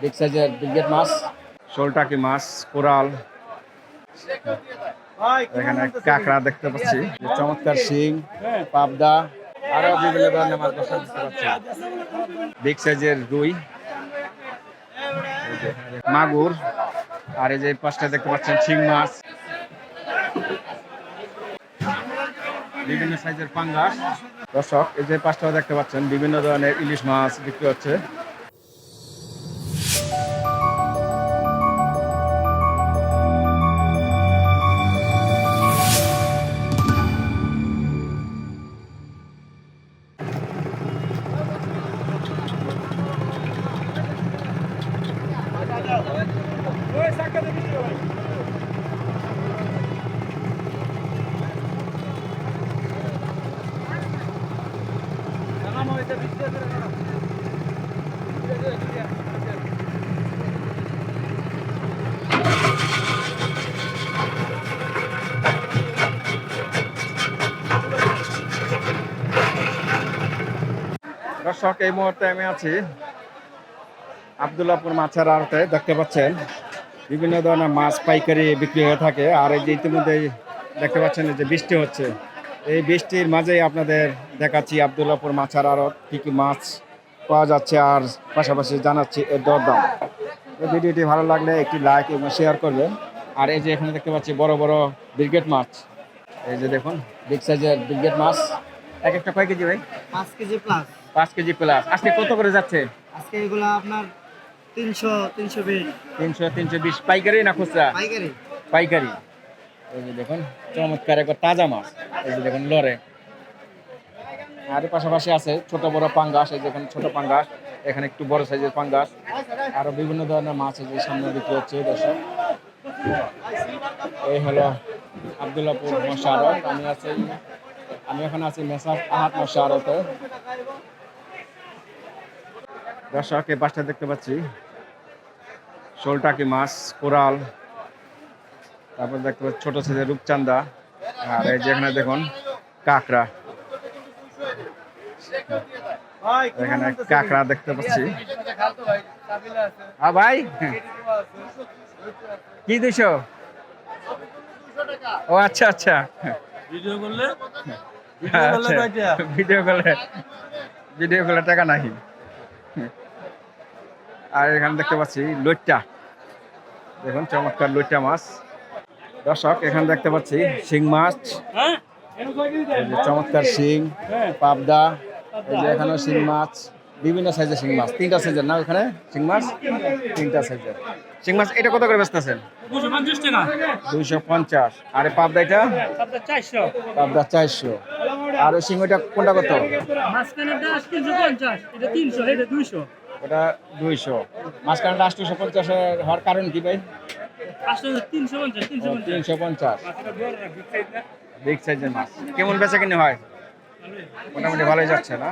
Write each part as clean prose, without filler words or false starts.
Big সাইজের brigade মাছ, শোলটাকি মাছ, coral, এখানে কাঁকড়া দেখতে পাচ্ছি, চমৎকার শিং, পাবদা, আরো বিভিন্ন ধরনের মাছ দেখতে পাচ্ছি। বিগ সাইজের রুই, মাগুর, আর এই যে পাশটা দেখতে পাচ্ছেন শিং মাছ, বিভিন্ন সাইজের পাঙ্গাস। দর্শক এই যে পাশটাও দেখতে পাচ্ছেন বিভিন্ন ধরনের ইলিশ মাছ বিক্রি হচ্ছে। দর্শক এই মুহূর্তে আমি আছি আব্দুল্লাহপুর মাছের আড়তে। দেখতে পাচ্ছেন বিভিন্ন ধরনের মাছ পাইকারি বিক্রি হয়ে থাকে। আর এই যে ইতিমধ্যেই দেখতে পাচ্ছেন যে বৃষ্টি হচ্ছে, এই বৃষ্টির মাঝেই আপনাদের দেখাচ্ছি আব্দুল্লাহপুর মাছের আড়ত কী কী মাছ পাওয়া যাচ্ছে, আর পাশাপাশি জানাচ্ছি এর দরদাম। এই ভিডিওটি ভালো লাগলে একটি লাইক এবং শেয়ার করবেন। আর এই যে এখানে দেখতে পাচ্ছি বড় বড় ব্রিগেড মাছ, এই যে দেখুন বিগ সাইজের ব্রিগেড মাছ। এক একটা কয় কেজি ভাই? 5 কেজি প্লাস। 5 KG plus. আজকে কত করে যাচ্ছে? আজকে এগুলো আপনার 300 320 320 পাইকারি না খুচরা? পাইকারি। পাইকারি। এই যে দেখুন চমৎকার একবার তাজা মাছ, এই যে দেখুন লরে। আর এর পাশাপাশি আছে ছোট বড় পাঙ্গাস, এই যে এখানে ছোট পাঙ্গাস, এখানে একটু বড় সাইজের পাঙ্গাস, আরো বিভিন্ন ধরনের মাছ এই যে সামনে বিক্রি হচ্ছে। দর্শক এই হলো আব্দুল্লাহপুর মৎস্য আড়ত। আমি এখন আছি মেসার আহাত মৎস্য আড়তে। দর্শক এই পাশটা দেখতে পাচ্ছি শোলটাকি মাছ, কোরাল, তারপর দেখতে পাচ্ছি ছোট সাইজের রূপচান্দা, আর এই যে এখানে দেখুন কাঁকড়া, এখানে কাঁকড়া দেখতে পাচ্ছি। হ্যাঁ ভাই, কি 200? ও আচ্ছা আচ্ছা, ভিডিও করলে ভিডিও করলে টাকা নাহি। আর এখানে দেখতে পাচ্ছি লইট্টা, দেখুন চমৎকার লইট্টা মাছ। দর্শক এখানে দেখতে পাচ্ছি শিং মাছ, চমৎকার শিং, পাবদা, এই যে এখানেও শিং মাছ, বিভিন্ন সাইজের শিং মাছ, 3টা সাইজের না ওখানে শিং মাছ, 3টা সাইজের শিং মাছ। এটা কত করে বেচতেছেন? 250 টাকা। 250। আর পাবদা, এটা পাবদা 400। পাবদা 400। আর ওই শিং ওইটা কোনটা কত? মাছখানেরটা 350, এটা 300, এটা 200। ওটা 200। মাঝখানটা 850 হওয়ার কারণ কি ভাই? 350। বিগ সাইজের মাছ কেমন বেচা কিনে হয়? মোটামুটি ভালোই যাচ্ছে না?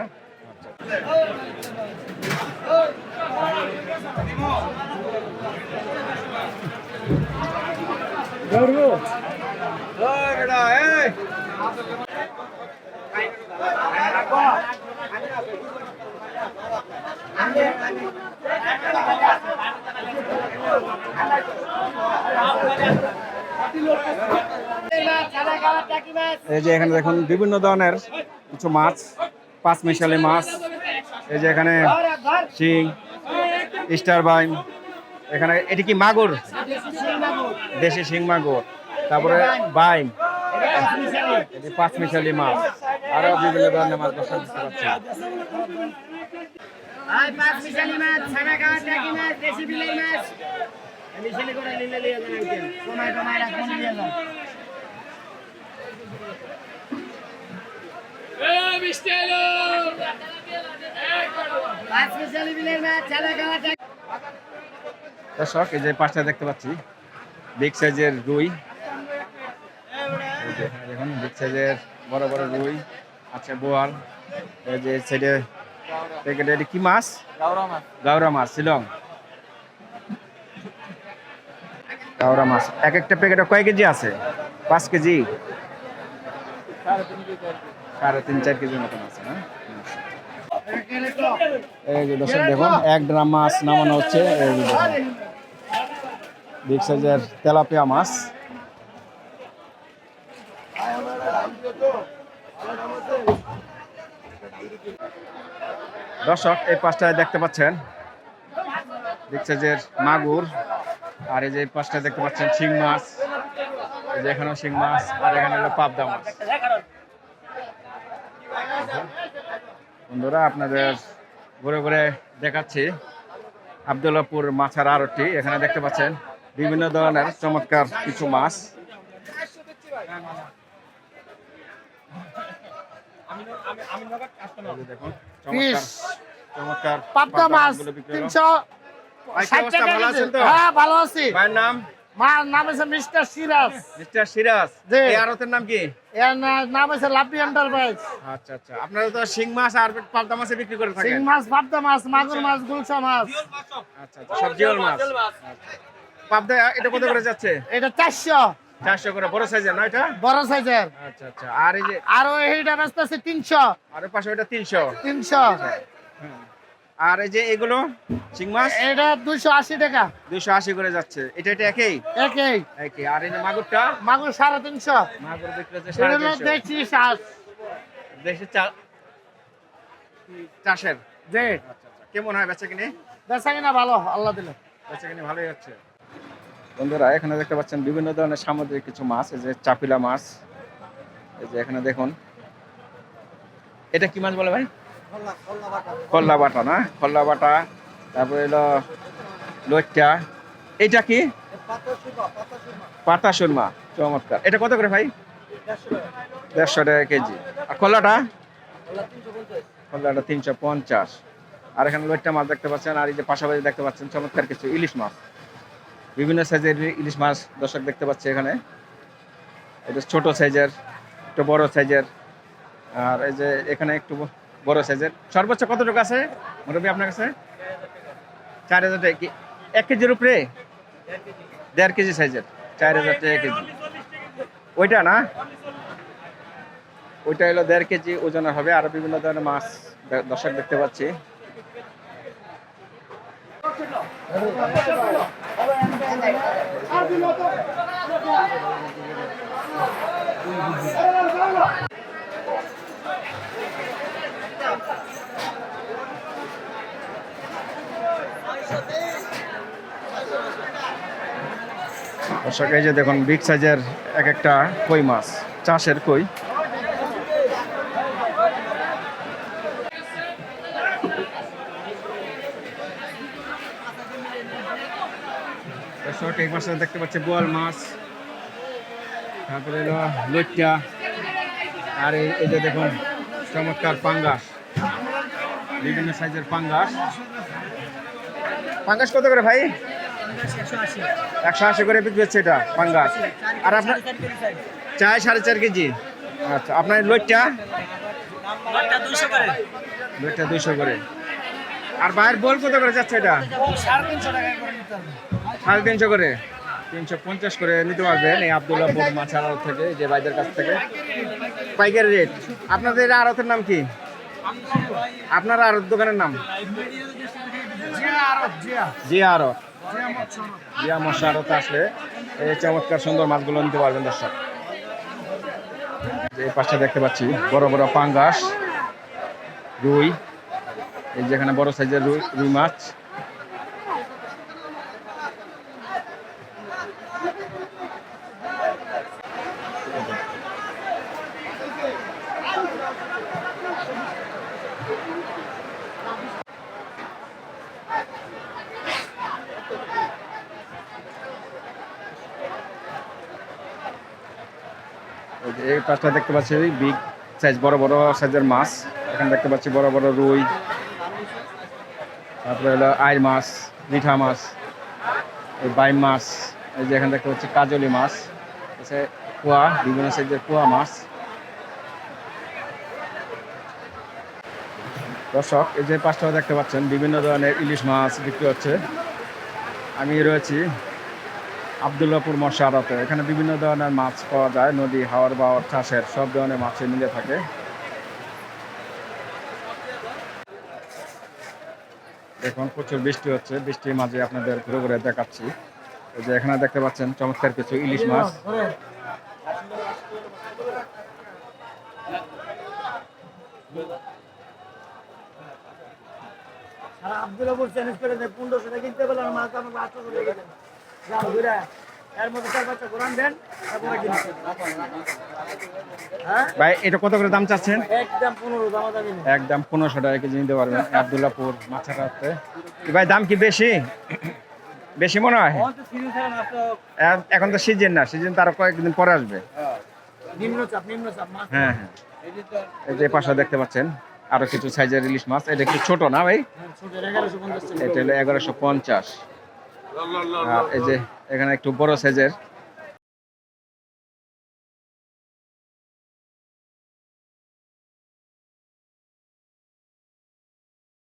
এই যে এখানে দেখুন বিভিন্ন ধরনের কিছু মাছ, 5 মিশালি মাছ, এই যে এখানে শিং, স্টার বাইন, এখানে এটি কি মাগুর? দেশি শিং মাগুর, তারপরে বাইম, 5 মিশালি মাছ, আরো বিভিন্ন ধরনের মাছ দেখতে পাচ্ছি। দর্শক এই যে পাশটা দেখতে পাচ্ছি বিগ সাইজের রুই, দেখুন বিগ সাইজের বড় বড় রুই, আচ্ছা বোয়াল, এই যে সাইডে প্যাকেটে এটি কি মাছ? গাওরা মাছ, শিলং গাওরা মাছ। এক একটা প্যাকেটে কয় কেজি আছে? 5 কেজি, 3-4 কেজির মতন আছে না? এই যে দর্শক দেখুন 1 ড্রাম মাছ নামানো হচ্ছে। এই যে দেখুন বিগ সাইজের তেলাপিয়া মাছ। দর্শক এই পাশটায় দেখতে পাচ্ছেন বিগ সাইজের মাগুর, আর এই যে এই পাশটায় দেখতে পাচ্ছেন শিং মাছ, এই যে এখানেও শিং মাছ, আর এখানে হলো পাবদা মাছ। বন্ধুরা আপনাদের ঘুরে ঘুরে দেখাচ্ছি আব্দুল্লাহপুর মাছের আড়তটি। এখানে দেখতে পাচ্ছেন বিভিন্ন ধরনের চমৎকার কিছু মাছ। দেখুন চমৎকার পাবদা মাছ মাছগুলো বিক্রি হলো। 360 টাকা ভালো আছেন তো? হ্যাঁ ভালো আছি। ভাইয়ের নাম? মার নাম আছে মিস্টার সিরাজ। মিস্টার সিরাজ। জি। এই আড়তের নাম কি? এর নাম আছে লাভলি এন্টারপ্রাইজ। আচ্ছা আচ্ছা, আপনারা তো শিং মাছ আর পাবদা মাছ বিক্রি করে শিং থাকেন। মাছ, পাবদা মাছ, মাগুর মাছ, গুলশা মাছ। আচ্ছা আচ্ছা, সব জিওল মাছ। আচ্ছা। পাবদা এটা কত করে যাচ্ছে? এটা 400 400 করে, বড় সাইজের না এটা? বড় সাইজের। আচ্ছা আচ্ছা, আর এই যে আর এইটা ব্যস্ত আছে 300। আর ওই পাশে ওটা 300। 300। আর এই যে এগুলো শিং মাছ এটা 280 টাকা। 280 করে যাচ্ছে। এটা একই? একই। একই। আর এই যে মাগুরটা? মাগুর 350। মাগুর বিক্রি হচ্ছে এটা হলো 350। দেশি শ্বাস। দেশি চাষের। জি। আচ্ছা আচ্ছা, কেমন হয় বেচা কিনে? বেচা কিনা ভালো, আল্লাহ দিলে। বেচা কিনে ভালোই হচ্ছে। বন্ধুরা এখানে দেখতে পাচ্ছেন বিভিন্ন ধরনের সামুদ্রিক কিছু মাছ, এই যে চাপিলা মাছ, এই যে এখানে দেখুন। এটা কি মাছ বলে ভাই? কল্লা বাটা না? কল্লা বাটা, তারপরে এলো লইট্টা। এইটা কি? পাতা সুরমা। চমৎকার। এটা কত করে ভাই? 150 টাকা কেজি। আর কল্লাটা? কল্লাটা 350। আর এখানে লইট্টা মাছ দেখতে পাচ্ছেন। আর এই যে পাশাপাশি দেখতে পাচ্ছেন চমৎকার কিছু ইলিশ মাছ, বিভিন্ন সাইজের ইলিশ মাছ দর্শক দেখতে পাচ্ছি এখানে। এটা ছোট সাইজের, একটু বড় সাইজের, আর এই যে এখানে একটু বড় সাইজের। সর্বোচ্চ কত টাকা আছে মুরব্বী আপনার কাছে? 4000 টাকা। কি 1 কেজির উপরে? 1.5 কেজি সাইজের 4000 টাকা কেজি। ওইটা না? ওইটা হলো 1.5 কেজি ওজনের হবে। আর বিভিন্ন ধরনের মাছ দর্শক দেখতে পাচ্ছি। দর্শক এই যে দেখুন বিগ সাইজের এক একটা কই মাছ, চাষের কই। দর্শক এই মাছটা দেখতে পাচ্ছি বোয়াল মাছ, তারপরে এলো লইট্টা, আর এই যে দেখুন চমৎকার পাঙ্গাস, বিভিন্ন সাইজের পাঙ্গাস। পাঙ্গাস কত করে ভাই? 180 করে বিক্রি হচ্ছে এটা পাঙ্গাস। আর আপনার 4.5 কেজি। আচ্ছা, আপনার লইট্টা? লইট্টা 200 করে। আর বাইরের বোল কত করে যাচ্ছে এটা? 350 করে। 350 করে নিতে পারবেন এই আব্দুল্লাহপুর মাছের আড়ত থেকে, যে ভাইদের কাছ থেকে পাইকারি রেট। আপনাদের আড়তের নাম কি? আপনার আড়ত দোকানের নাম? জিয়া আড়ত। জিয়া মশা আড়তে আসলে এই চমৎকার সুন্দর মাছগুলো নিতে পারবেন দর্শক। এই পাশে দেখতে পাচ্ছি বড় বড় পাঙ্গাস, রুই, এই যেখানে বড় সাইজের রুই মাছ। এই পাশটা দেখতে পাচ্ছি বিগ সাইজ, বড় বড় সাইজের মাছ। এখানে দেখতে পাচ্ছি বড় বড় রুই, তারপরে হলো আইর মাছ, মিঠা মাছ, এই বাইম মাছ, এই যে এখানে দেখতে পাচ্ছি কাজলি মাছ, পোয়া, বিভিন্ন সাইজের পোয়া মাছ। দর্শক এই যে পাশটাও দেখতে পাচ্ছেন বিভিন্ন ধরনের ইলিশ মাছ বিক্রি হচ্ছে। আমি রয়েছি আব্দুল্লাহপুর মৎস্য আড়তে। এখানে বিভিন্ন ধরনের মাছ পাওয়া যায়, নদী, হাওর বাওয়ার, চাষের সব ধরনের মাছই মিলে থাকে। এখন প্রচুর বৃষ্টি হচ্ছে, বৃষ্টির মাঝে আপনাদের ঘুরে ঘুরে দেখাচ্ছি। এই যে এখানে দেখতে পাচ্ছেন চমৎকার কিছু ইলিশ মাছ। আব্দুল্লাপুর চ্যালেঞ্জ করে 1500 টাকা কিনতে পারলাম মাছ আমাকে 800 টাকা দেন যাও ঘুরে এর মধ্যে 4-5টা কোরআন দেন তারপরে কিনছি হ্যাঁ ভাই এটা কত করে দাম চাচ্ছেন? একদম 15 দাম দামি না একদম 1500 টাকা কেজি নিতে পারবেন আব্দুল্লাপুর মাছারাতে। ভাই দাম কি বেশি বেশি মনে হয়? অন্ত সিজন ছাড়া মাছ তো এখন তো সিজন না, সিজন তো আরো কয়েকদিন পরে আসবে। নিম্নচাপ মাছ হ্যাঁ হ্যাঁ, এই যে পাশে দেখতে পাচ্ছেন আরো কিছু সাইজের ইলিশ মাছ। এটা একটু ছোট না ভাই? ছোট 1150 টাকা এটা হলো 1150। আর এই যে এখানে একটু বড় সাইজের